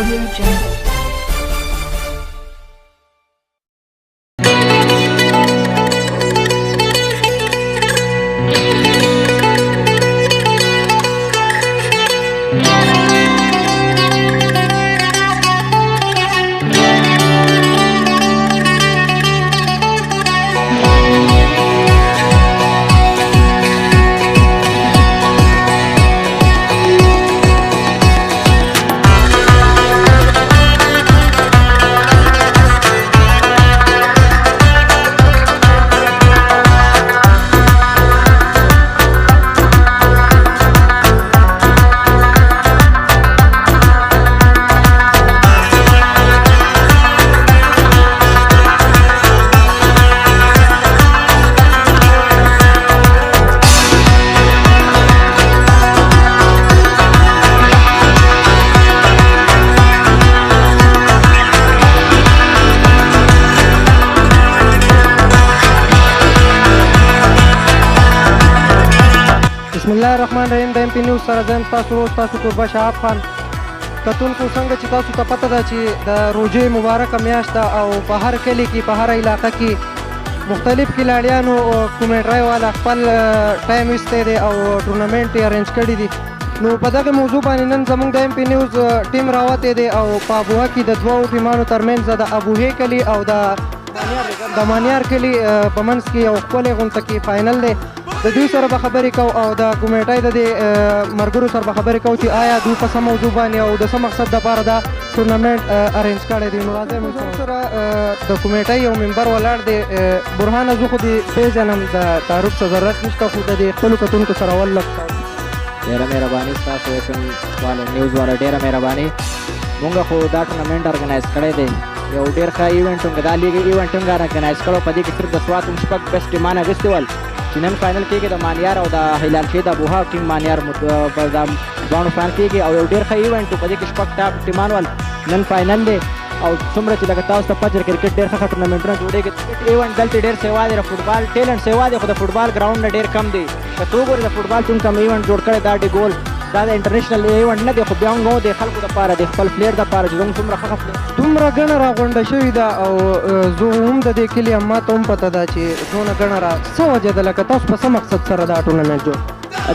Audio Jungle. بسم الله الرحمن الرحیم. د MP نیوز سره زم تاسو کوربه شهاب خان. کتونکو څنګه چې تاسو ته پته ده چې د روژې مبارکه میاشت ده او په هر کلي کې په هر علاقه کې مختلف کلاړیانو کومنټرۍ والا خپل ټایم ایستی دی او ټورنمنټ یې ارینج کړي دي. نو په دغه موضوع باندې نن زموږ د MP نیوز ټیم راوتی دی او په ابوها کې د دوو ټیمانو ترمنځ د ابوهې کلي او د مانیار کلي په منځ کې یو ښکلی غونډه کې فاینل دی. د دوی سره به خبرې کوو او د کمیټۍ د دې ملګرو سره به خبرې کوو چې آیا دوی په څه موضوع باندې او د څه مقصد دپاره دا ټورنمنټ ارینج کړی دی. نو راځئ موږ سره د کمیټۍ یو ممبر ولاړ دی. برهانه زه خو دې پېژنم، د تعارف څه ضرورت نشته، خو د دې خپلو کتونکو سره اول لږ ډېره مهرباني ستاسو FM والا نیوز والا ډېره مهرباني. مونږ خو دا ټورنمنټ ارګنایز کړی دی، یو ډېر ښه ایونټ هم دا لیګ ایونټ هم ارګنایز کړو. په دې کې صرف د سوات هم شپږ بیسټ ټیمان اخیستي ول چې نن فاینل کېږي د مانیار او د هلال شهید ابوها ټیم مانیار په دا دواړو فاینل کېږي او یو ډېر ښه ایونټ و. په دې کې شپږ ټاپ ټیمان ول نن فاینل دی او څومره چې لکه تاسو ته پته کرکټ ډېر ښه ټورنمنټونه جوړېږي. ایونټ دلته ډېر سیوا دی، د فوټبال ټیلنټ سیوا دی، خو د فوټبال ګراؤنډ نه ډېر کم دی. که ته وګورې د فوټبال ټیم کوم ایونټ جوړ کړی دا د ګول دا د انټرنیشنل ایونټ نه دی، خو بیا هم د خلکو دپاره د خپل پلیر دپاره چې زموږ څومره ښه پلیر دومره ګڼه راغونډه شوې ده او زه هم د دې کلي ما ته هم پته ده چې څونه ګڼه څه وجه ده، لکه تاسو په څه مقصد سره دا ټورنمنټ جوړ؟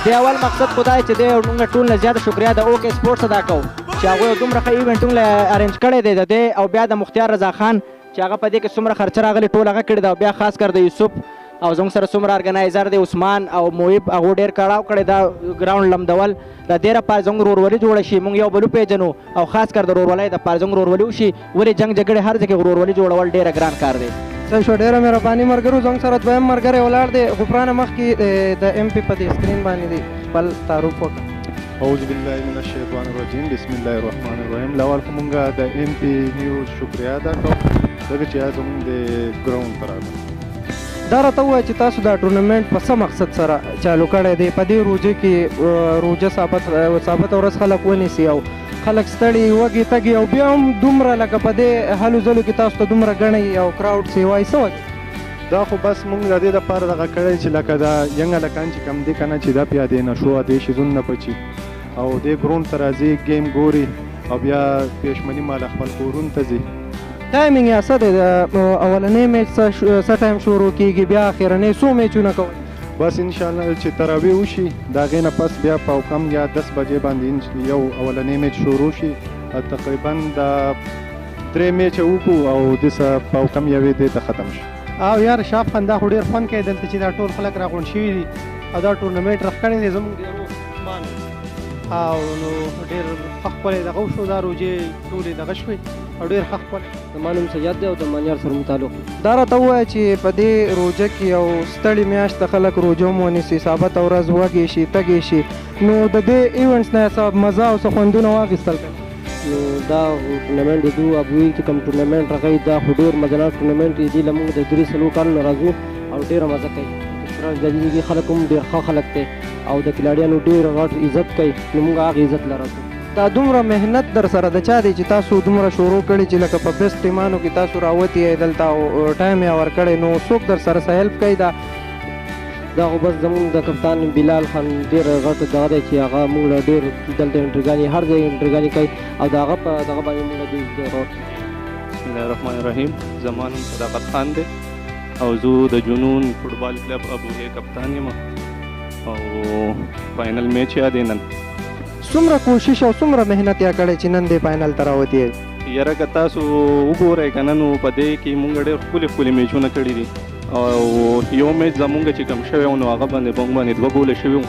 د اول مقصد خو دا چې دی موږ ټول نه زیاته شکریا د اوکې سپورټس ادا کوو چې هغوی دومره ښه ایونټ موږ ارینج کړی دی د دې او بیا د مختیار رضا خان چې هغه په دې کې څومره خرچه راغلې ټول هغه کړې ده او بیا خاص کر د یوسف او زموږ سره څومره ارګنایزر دی عثمان او مویب هغو ډېر کړاو کړی دا ګراؤنډ لمدول د دې لپاره زموږ ورورولي جوړه شي، موږ یو بل وپېژنو او خاص کر د ورورولۍ دپاره زموږ ورورولي وشي. ولې جنګ جګړې هر ځای کې ورورولي جوړول ډېره ګران کار دی. صحیح شو، ډېره مهرباني ملګرو. زموږ سره دویم ملګری ولاړ دی. غفرانه مخکې د MP په دې سکرین باندې دی خپل تعارف وکړه. اعوذ بالله من الشیطان الرجیم، بسم الله الرحمن الرحیم. لاول خو مونږ د MP نیوز شکریا ادا کوو ځکه چې زموږ د ګراؤنډ ته راغلو. دا راته ووایه چې تاسو دا ټورنمنټ په څه مقصد سره چالو کړی دی؟ په دې روژه کې روژه ثابته ورځ خلک ونیسي او خلک ستړي وږي تږي او بیا هم دومره لکه په دې هلو ځلو کې تاسو ته دومره ګڼئ او کراوډ سیوایي څه وجه؟ دا خو بس مونږ د دې دپاره دغه کړی چې لکه دا ینګ هلکان چې کوم دی که نه چې دا بیا د نشو دې شیزونو نه بچي او دې ګراونډ ته راځي ګیم ګوري او بیا پېشمني ماله خپل کورونو ته ځي. ټایمینګ یې څه دی؟ اولنی میچ څه ټایم شروع کېږي، بیا اخرنی څو میچونه کوئ؟ بس انشاءالله چې تراویح وشي د هغې نه پس بیا په کم یا 10 بجې باندې یو اولنی میچ شروع شي. تقریبا د 3 میچه وکړو او دسه په کم یوې دې ته ختم شي. او یار شاپ خان دا خو ډېر فن کوي دلته چې دا ټول خلک راغونډ شوي دي او دا ټورنمنټ راښکړی دی زموږ د یو عثمان او نو ډېر ښه ښکلی دغه وشو. دا روژې ټولې دغه شوې او ډېر ښه ښکلی. زما نوم سجاد دی او د مانیار سره مو تعلق دی. دا راته ووایه چې په دې روژه کې یو ستړې میاشت ته خلک روژه هم ونیسي، ثابته ورځ وږې شي تږې شي، نو د دې ایونټس نه څه مزه او څه خوندونه واخیستل؟ نو دا ټورنمنټ د دوی ابوي چې کوم ټورنمنټ راغی دا خو ډېر مزهناک ټورنمنټ دی. دې له موږ د 3 کالو نه راځو او ډېره مزه کوي. د دې خلک هم ډېر ښه خلک دی او د کلاډیانو ډېر غټ عزت کوي، نو موږ هغه عزت له راځو. دا دومره محنت در سره د چا دی چې تاسو دومره شروع کړي چې لکه په بیسټ ټیمانو کې تاسو راوتي یې دلته او ټایم یې ورکړی، نو څوک در سره څه هیلپ کوي؟ دا دا خو بس زمونږ د کپتان بلال خان ډېر غټ دغه دی چې هغه موږ له ډېر دلته انټرګانې هر ځای انټرګانې کوي او د هغه په دغه باندې موږ د بسم الله الرحمن الرحیم. زما نوم صداقت خان دی او زه د جنون فوټبال کلب ابوهی کپتان یم او فاینل میچ یاد دی نن. څومره کوشش او څومره محنت یې کړی چې نن دې فاینل ته راوتی یې؟ یاره که تاسو وګورئ که نه نو په دې کې مونږ ډېر ښکلي ښکلي میچونه کړي دي او یو میچ زمونږ چې کوم شوی و نو هغه باندې مونږ باندې 2 ګوله شوي وو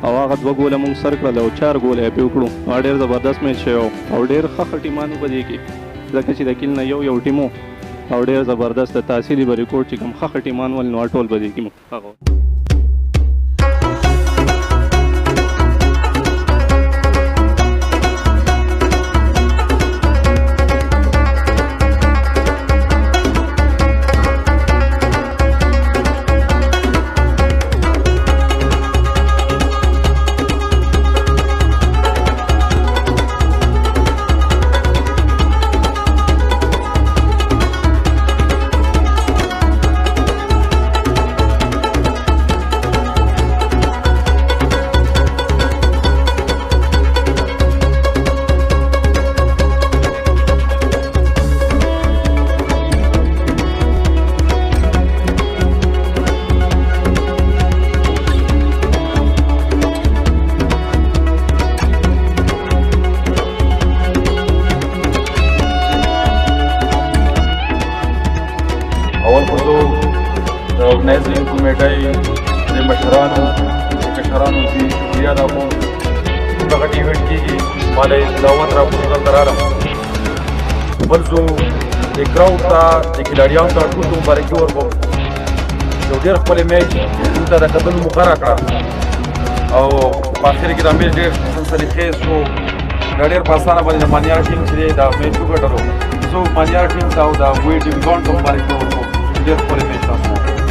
او هغه 2 ګوله مونږ سر کړل او 4 ګوله یې پې وکړو. ډېر زبردست میچ شوی او ډېر ښه ټیمان په دې کې ځکه چې د کیل نه یو ټیم و او ډېر زبردست تحصیلي به ریکورډ چې کوم ښه ټیمان ول نو ټول به دې کې هغه اول خو زه د ارګنایزینګ کمیټۍ د مشرانو کشرانو دې شکریه ادا کوم چې دغه ایونټ کېږي ما له دعوت راپورې دلته رالم. بل زه د کراوډ ته د کھلاډیانو ته ټول ته مبارکي ورکوم. یو ډېر ښکلی میچ دلته د کتلو موقع راکړه او په اخر کې دا میچ ډېر سنسلیخیز شو. دا ډېر په اسانه باندې د مانیار ټیم چې دی دا میچ وګټلو. زه مانیار ټیم ته او د وی ټیم ګاونډ ته مبارکي ورکوم. ډېر ښکلی میچ تاسو